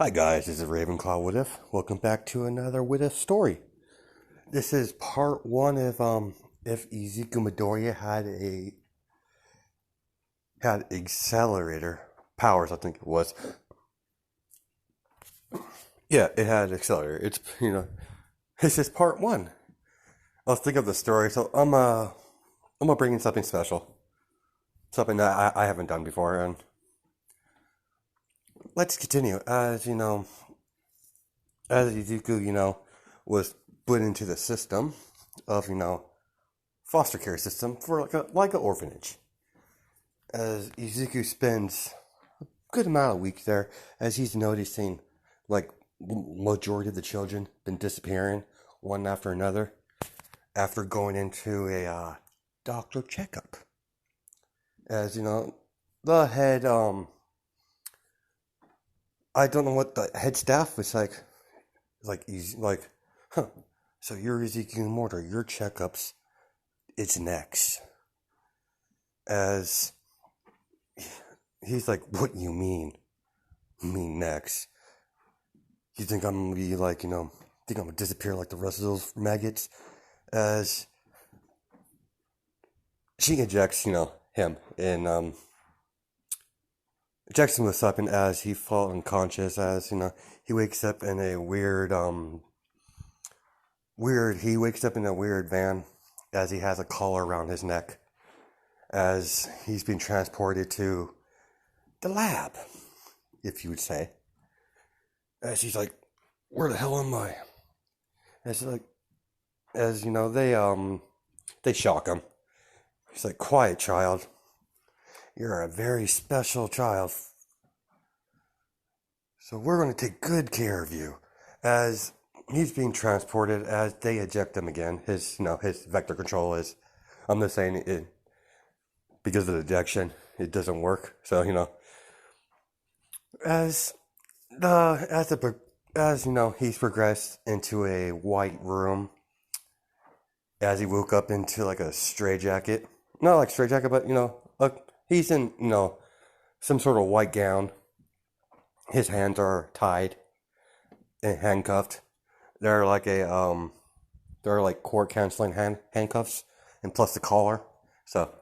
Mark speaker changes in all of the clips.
Speaker 1: Hi guys, this is Ravenclaw What If. Welcome back to another What If story. This is part one of if Izuku Midoriya had accelerator powers, I think it was. Yeah, it had accelerator. This is part one. Let's think of the story. So I'm gonna bring in something special. Something that I haven't done before, and let's continue. As Izuku, was put into the system of, foster care system for like an orphanage. As Izuku spends a good amount of weeks there, as he's noticing like majority of the children been disappearing one after another after going into a doctor checkup. As the head I don't know what the head staff was like he's like, huh. So you're Ezekiel Mortar, your checkups it's next. As he's like, what you mean? Me next? You think I'm gonna be like, think I'm gonna disappear like the rest of those maggots? As she injects, him and injects him with something as he falls unconscious, as he wakes up in a he wakes up in a weird van as he has a collar around his neck as he's being transported to the lab, if you would say. As he's like, where the hell am I? As like, as they shock him. He's like, quiet child. You're a very special child. So we're going to take good care of you. As he's being transported, as they eject him again, his vector control is, I'm just saying it, because of the ejection, it doesn't work. So, as he's progressed into a white room as he woke up into like a straitjacket. Not like straitjacket, but he's in some sort of white gown. His hands are tied and handcuffed. They're like they're like cord canceling handcuffs, and plus the collar. So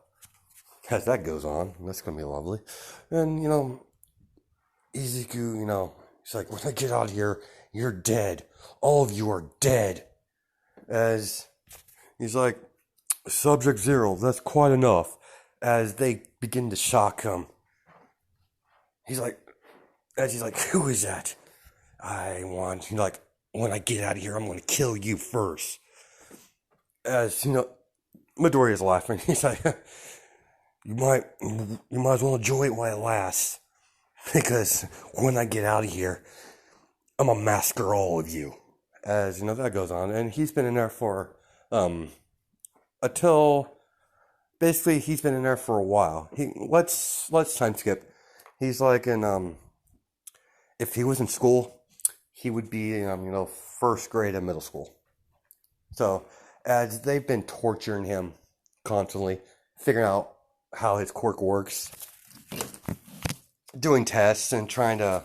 Speaker 1: as that goes on, that's gonna be lovely. And Izuku, he's like, when I get out of here, you're dead. All of you are dead. As he's like, Subject Zero, that's quite enough. As they begin to shock him, he's like, who is that? I want, when I get out of here, I'm going to kill you first. As, Midoriya's laughing. He's like, you might as well enjoy it while it lasts. Because when I get out of here, I'm going to massacre all of you. As, that goes on. And he's been in there for, until, basically, he's been in there for a while. Let's time skip. He's like in, if he was in school, he would be in, first grade of middle school. So, as they've been torturing him constantly, figuring out how his quirk works, doing tests and trying to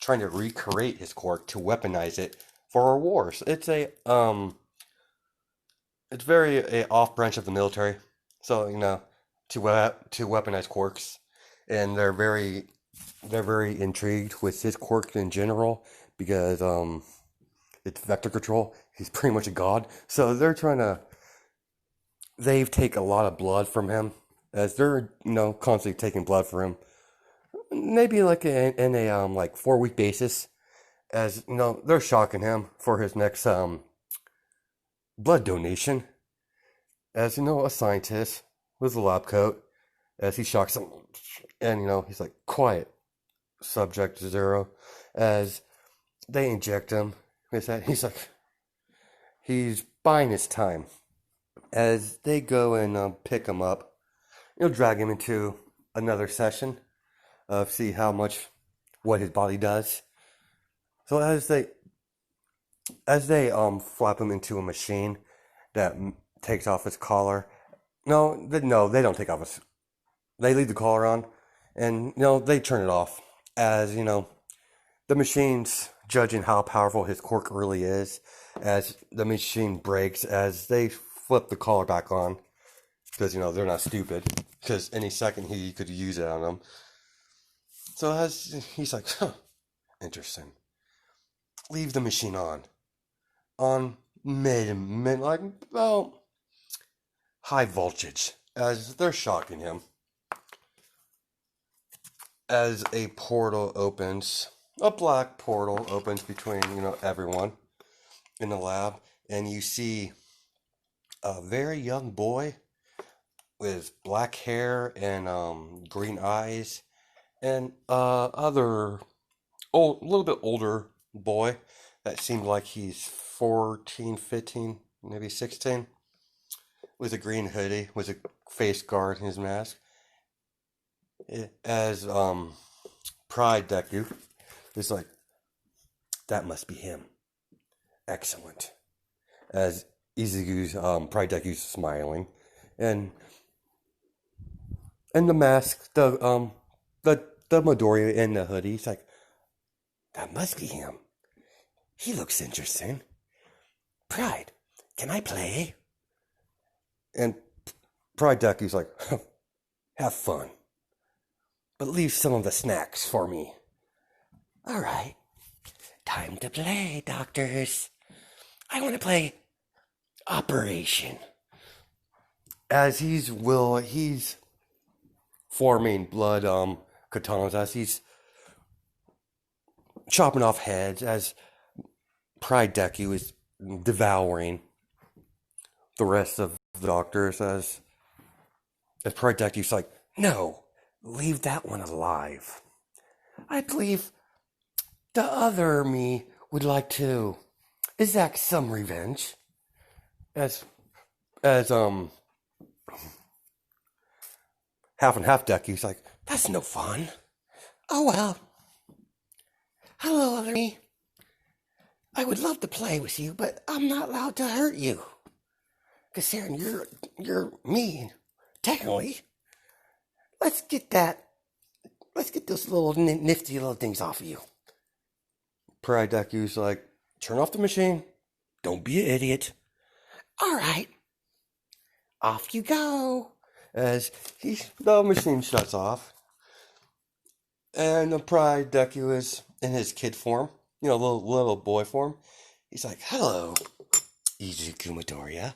Speaker 1: recreate his quirk to weaponize it for our wars. It's very a off branch of the military. So, to weaponize quirks, and they're very intrigued with his quirk in general because it's vector control. He's pretty much a god. So they've taken a lot of blood from him as they're constantly taking blood from him. Maybe like in a like 4 week basis, as they're shocking him for his next blood donation. As a scientist with a lab coat, as he shocks him, and he's like, quiet, Subject Zero, as they inject him. He's like, he's buying his time. As they go and pick him up, drag him into another session of see what his body does. So as they flap him into a machine that takes off his collar. No, they don't take off his. They leave the collar on, and they turn it off as the machine's judging how powerful his quirk really is as the machine breaks as they flip the collar back on. Because, they're not stupid. Because any second he could use it on them. So as he's like, huh, interesting. Leave the machine on. On like, well, high voltage. As they're shocking him. As a portal opens, a black portal opens between, everyone in the lab. And you see a very young boy with black hair and green eyes. And other little bit older boy that seemed like he's 14, 15, maybe 16, with a green hoodie, with a face guard in his mask. As Pride Deku is like, that must be him. Excellent. As Izuku's Pride Deku's smiling, and the mask, the Midoriya in the hoodie, he's like, that must be him. He looks interesting. Pride, can I play? And Pride Deku's like, have fun. But leave some of the snacks for me. All right. Time to play, doctors. I want to play Operation. As he's forming blood katanas, as he's chopping off heads, as Pride Deku is devouring the rest of the doctors, as Pride Deku's like, no, leave that one alive. I believe the other me would like to exact some revenge. As half and half Deku's like, that's no fun. Oh well. Hello, other me. I would love to play with you, but I'm not allowed to hurt you. Considering you're me, technically. Let's get those little nifty little things off of you. Pride Deku's like, turn off the machine. Don't be an idiot. All right. Off you go. As the machine shuts off. And the Pride Deku is in his kid form. Little boy form. He's like, hello, Izuku Midoriya.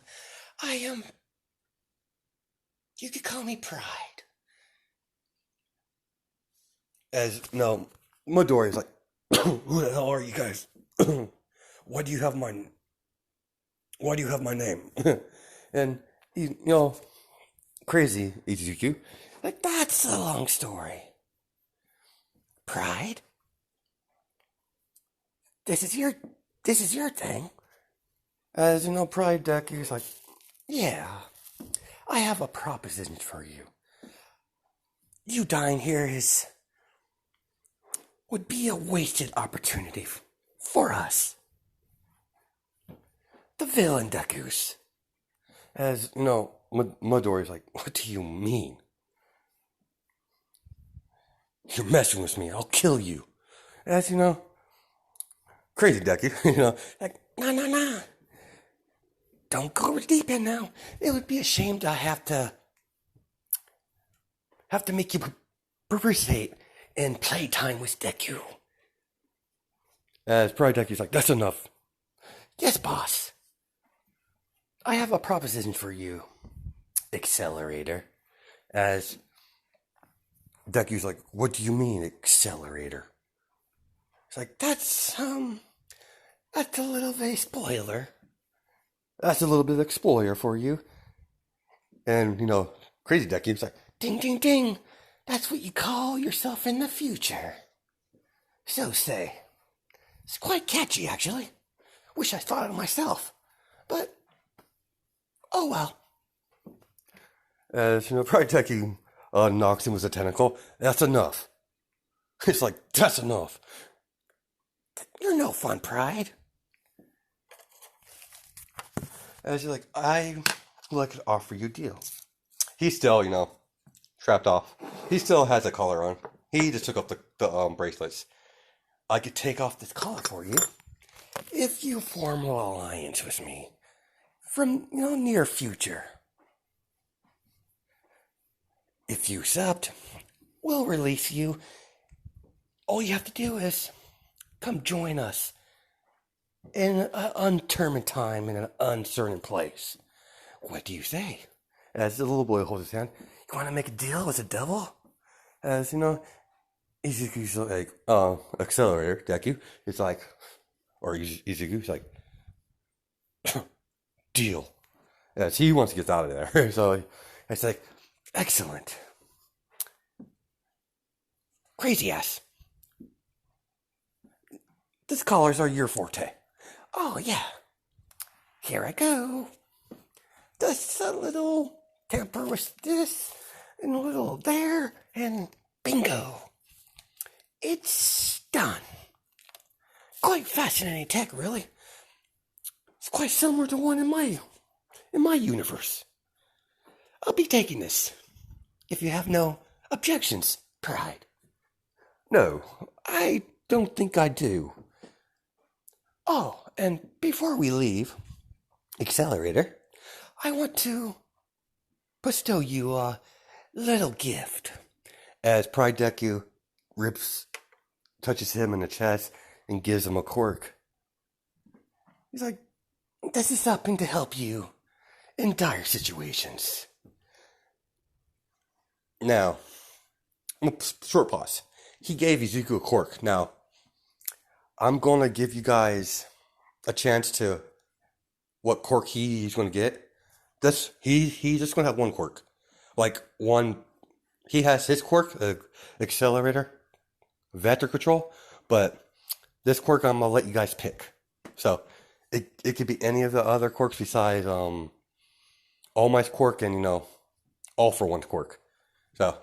Speaker 1: You could call me Pride. As, no, Midoriya's like, who the hell are you guys? Why do you have my name? And, crazy Izuku. Like, that's a long story. Pride? This is your thing. As Pride Deku's like, yeah, I have a proposition for you. You dying here would be a wasted opportunity for us. The villain Dekus. As, Midoriya's like, what do you mean? You're messing with me, I'll kill you. As, crazy Deku, like, no. Don't go over the deep end now. It would be a shame to have to make you participate in playtime with Deku. As Pride Deku's like, that's enough. Yes, boss. I have a proposition for you, Accelerator. As Deku's like, what do you mean, Accelerator? It's like, that's a little bit of spoiler. That's a little bit of spoiler for you. And, crazy Deku's like, ding, ding, ding. That's what you call yourself in the future. So say. It's quite catchy, actually. Wish I thought of it myself. But, oh well. As, Pride Deku knocks him with a tentacle. That's enough. It's like, that's enough. You're no fun, Pride. As you're like, I would like to offer you a deal. He's still, trapped off. He still has a collar on. He just took off the bracelets. I could take off this collar for you if you form an alliance with me from, near future. If you accept, we'll release you. All you have to do is come join us in an undetermined time in an uncertain place. What do you say? As the little boy holds his hand, you want to make a deal with the devil? As Izuku's like, accelerator, Deku. It's like, or Izuku's like, deal. As he wants to get out of there. So it's like, excellent. Crazy ass. These collars are your forte. Oh, yeah. Here I go. Just a little tamper with this, and a little there, and bingo. It's done. Quite fascinating tech, really. It's quite similar to one in my universe. I'll be taking this, if you have no objections, Pride. No, I don't think I do. Oh, and before we leave, Accelerator, I want to bestow you a little gift. As Pride Deku touches him in the chest and gives him a quirk. He's like, this is something to help you in dire situations. Now, short pause. He gave Izuku a quirk. Now, I'm going to give you guys a chance to what quirk he's going to get. He's just going to have one quirk. Like, one, he has his quirk, Accelerator, Vector Control, but this quirk I'm going to let you guys pick. So, it could be any of the other quirks besides All Might's quirk and, All For One's quirk. So,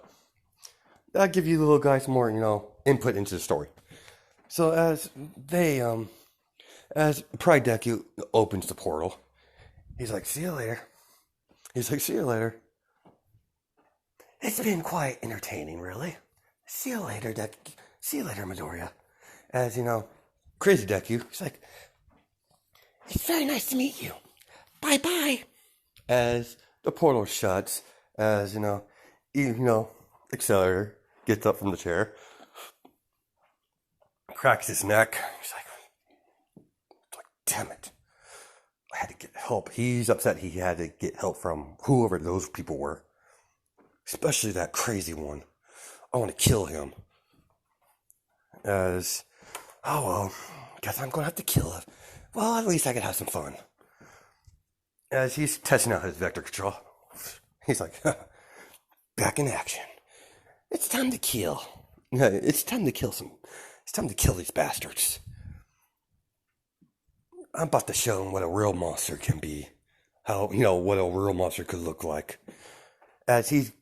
Speaker 1: that'll give you little guys more, input into the story. So as Pride Deku opens the portal, he's like, see you later. He's like, see you later. It's been quite entertaining, really. See you later, See you later, Midoriya. As, Crazy Deku, he's like, it's very nice to meet you. Bye-bye. As the portal shuts, as, Accelerator gets up from the chair, cracks his neck. He's like, damn it. I had to get help. He's upset he had to get help from whoever those people were. Especially that crazy one. I want to kill him. As, oh well, guess I'm going to have to kill him. Well, at least I could have some fun. As he's testing out his vector control, he's like, back in action. It's time to kill. It's time to kill these bastards. I'm about to show them what a real monster can be. How, what a real monster could look like. As he's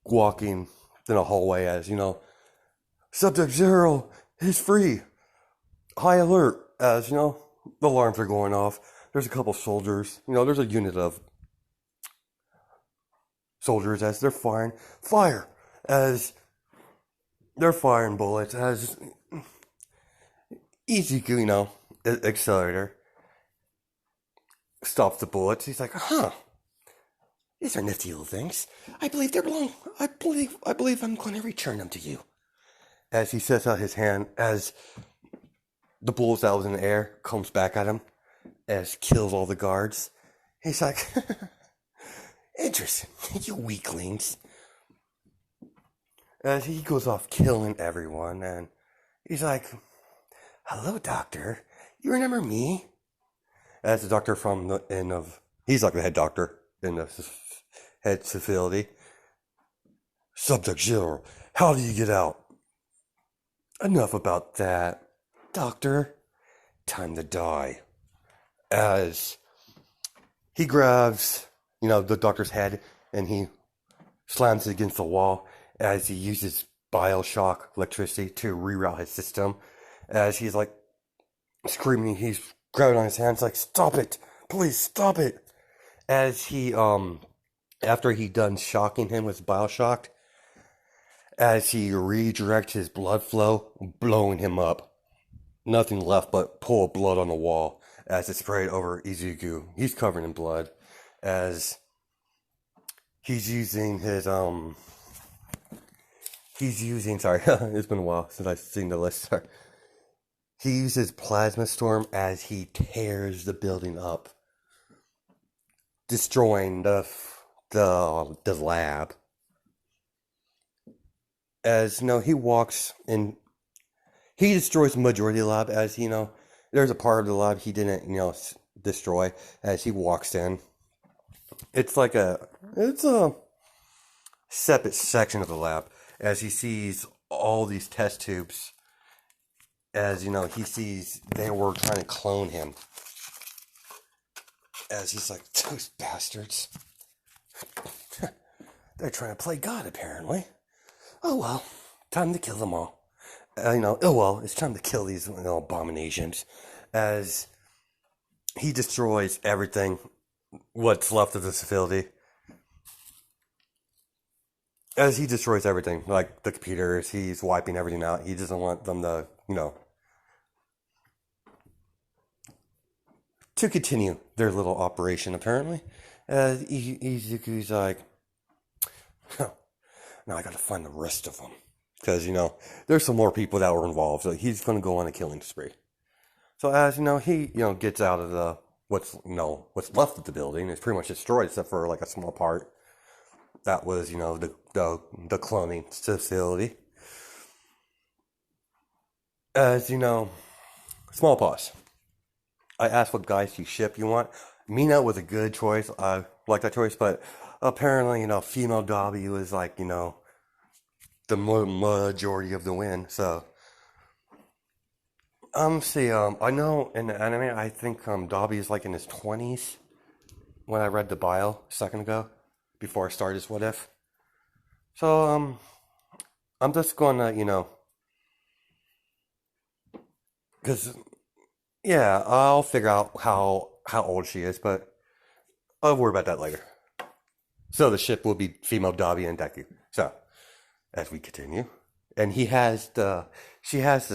Speaker 1: walking in a hallway, as, Subject Zero is free. High alert. As, the alarms are going off. There's a couple soldiers. There's a unit of soldiers as they're firing. Fire! As they're firing bullets. As Izuku, Accelerator stops the bullets. He's like, these are nifty little things. I believe they belong. I believe I'm going to return them to you. As he sets out his hand, as the bullets that was in the air comes back at him, as kills all the guards. He's like, interesting, you weaklings. As he goes off killing everyone, and he's like, hello, doctor. You remember me? As the doctor from the end of... He's like the head doctor in the head facility. Subject Zero, how do you get out? Enough about that. Doctor, time to die. As he grabs, the doctor's head and he slams it against the wall as he uses bioshock electricity to reroute his system. As he's like screaming, he's grabbing on his hands like, stop it, please stop it. As he, after he done shocking him with bioshock, as he redirects his blood flow, blowing him up. Nothing left but pool of blood on the wall as it sprayed over Izuku. He's covered in blood as he's using his sorry, it's been a while since I've seen the list. Sorry. He uses plasma storm as he tears the building up, destroying the lab. As he walks in, he destroys the majority of the lab. As there's a part of the lab he didn't destroy. As he walks in, it's a separate section of the lab. As he sees all these test tubes, as he sees they were trying to clone him. As he's like, those bastards, they're trying to play God apparently. Oh well, time to kill them all. Oh well, it's time to kill these abominations. As he destroys everything, what's left of the facility. As he destroys everything, like the computers, he's wiping everything out. He doesn't want them to continue their little operation, apparently. As Izuku's like, now I gotta find the rest of them. Because, there's some more people that were involved, so he's gonna go on a killing spree. So as, he, gets out of the, what's left of the building, it's pretty much destroyed except for, like, a small part. That was, the cloning facility. As, small pause. I asked what guys you ship you want. Mina was a good choice. I like that choice, but apparently, female Dobby was like, the majority of the win. So, I know in the anime, I think Dobby is like in his 20s. When I read the bio a second ago, before I started this What If. So, I'm just gonna, because yeah, I'll figure out how old she is, but I'll worry about that later. So the ship will be female Dobby and Deku. So as we continue, and she has the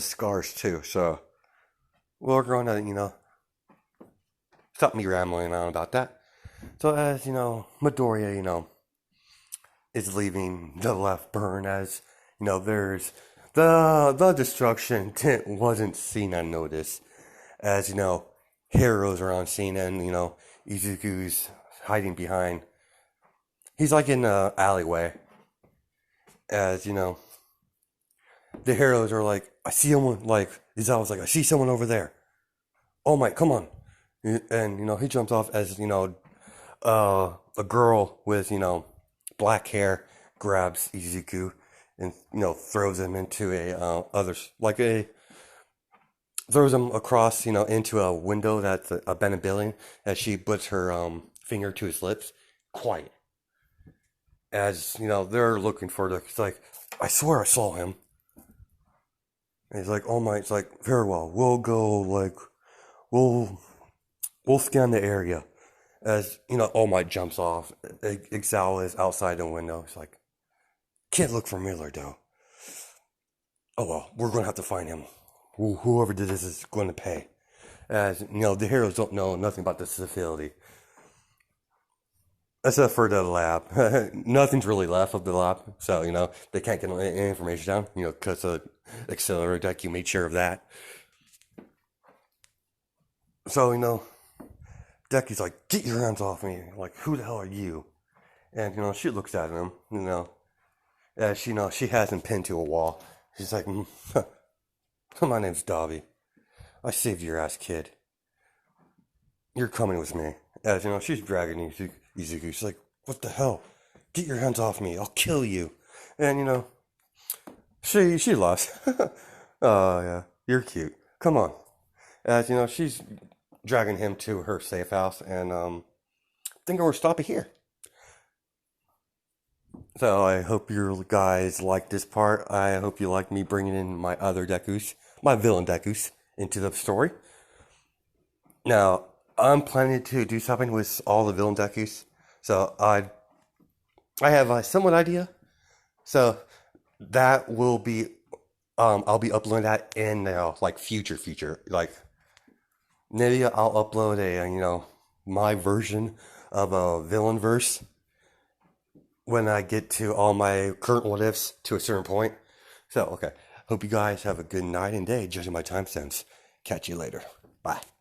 Speaker 1: scars too. So we're going to stop me rambling on about that. So as Midoriya is leaving the left burn, as there's the destruction wasn't seen unnoticed. As heroes are on scene, and Izuku's hiding behind. He's like in an alleyway. As the heroes are like, I see someone. Like Izawa's like, I see someone over there. Oh my, come on! And he jumps off as a girl with black hair grabs Izuku and throws him into throws him across, into a window that's a abandoned building as she puts her finger to his lips. Quiet. As, they're looking for it's like, I swear I saw him. And he's like, oh my, it's like, very well, we'll go, we'll scan the area. As, All Might jumps off. Exala is outside the window. He's like, can't look for Miller, though. Oh well, we're going to have to find him. Whoever did this is going to pay. As, the heroes don't know nothing about this facility. Except for the lab. Nothing's really left of the lab. So, they can't get any information down. Because the accelerator deck, you made sure of that. So, Decky's like, get your hands off me. Like, who the hell are you? And, she looks at him, as she has him pinned to a wall. She's like, my name's Dobby. I saved your ass, kid. You're coming with me. As, she's dragging Izuku. She's like, what the hell? Get your hands off me. I'll kill you. And, she laughs. Oh, yeah. You're cute. Come on. As, she's dragging him to her safe house. And, I think we'll stop it here. So I hope you guys like this part. I hope you like me bringing in my other Dekus, my villain Dekus, into the story. Now, I'm planning to do something with all the villain Dekus. So I have a somewhat idea. So that will be I'll be uploading that in like future like maybe I'll upload a my version of a villain verse when I get to all my current what ifs to a certain point. So okay, hope you guys have a good night and day judging my time sense. Catch you later. Bye.